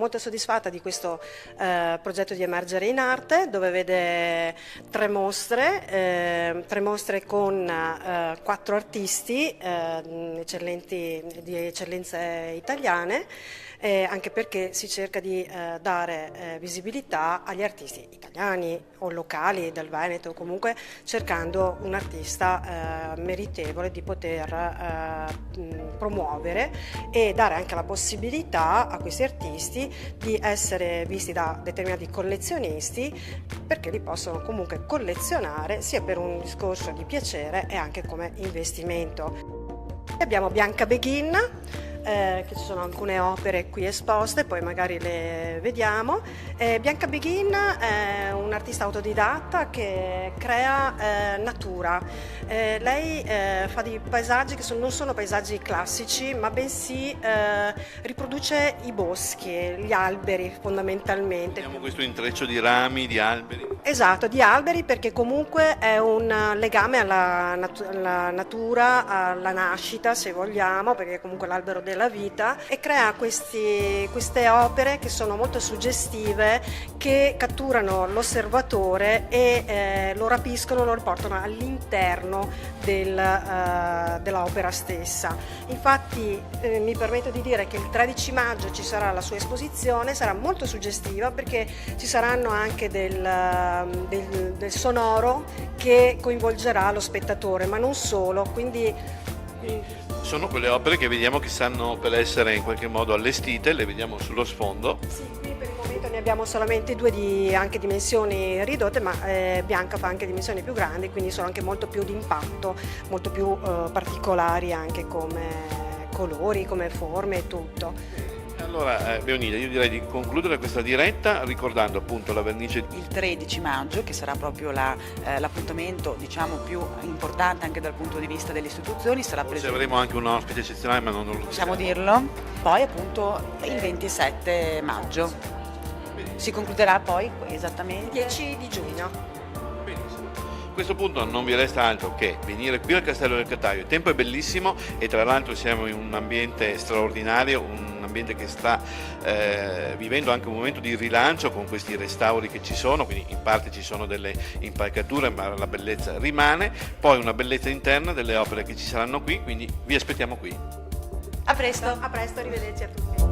molto soddisfatta di questo progetto di Emergere in Arte, dove vede tre mostre con 4 artisti di eccellenze italiane, anche perché si cerca di dare visibilità agli artisti italiani o locali del Veneto, comunque cercando un artista meritevole di poter promuovere e dare anche la possibilità a questi artisti di essere visti da determinati collezionisti, perché li possono comunque collezionare sia per un discorso di piacere e anche come investimento. Abbiamo Bianca Beghin, che ci sono alcune opere qui esposte, poi magari le vediamo. Bianca Beghin è un'artista autodidatta che crea natura. Lei fa dei paesaggi che non sono paesaggi classici, ma bensì riproduce i boschi, gli alberi fondamentalmente. Abbiamo questo intreccio di rami, di alberi. Esatto, di alberi, perché comunque è un legame alla natura, alla nascita, se vogliamo, perché comunque l'albero della vita, e crea queste opere che sono molto suggestive, che catturano l'osservatore e lo rapiscono, lo riportano all'interno dell'opera stessa. Infatti mi permetto di dire che il 13 maggio ci sarà la sua esposizione, sarà molto suggestiva perché ci saranno anche del sonoro che coinvolgerà lo spettatore, ma non solo, quindi Sono quelle opere che vediamo che stanno per essere in qualche modo allestite, le vediamo sullo sfondo. sì, qui per il momento ne abbiamo solamente 2 di anche dimensioni ridotte, ma Bianca fa anche dimensioni più grandi, quindi sono anche molto più d'impatto, molto più particolari anche come colori, come forme e tutto. Allora, Leonida, io direi di concludere questa diretta ricordando appunto la vernice. Il 13 maggio, che sarà proprio l'appuntamento diciamo più importante anche dal punto di vista delle istituzioni, sarà Forse presente. avremo anche un ospite eccezionale, ma non lo Possiamo diciamo. dirlo. Poi appunto il 27 maggio. Si concluderà poi esattamente 10 di giugno. Benissimo. A questo punto non vi resta altro che venire qui al Castello del Cataio. Il tempo è bellissimo e tra l'altro siamo in un ambiente straordinario, un ambiente che sta vivendo anche un momento di rilancio con questi restauri che ci sono, quindi in parte ci sono delle impalcature, ma la bellezza rimane, poi una bellezza interna delle opere che ci saranno qui, quindi vi aspettiamo qui. A presto, arrivederci a tutti.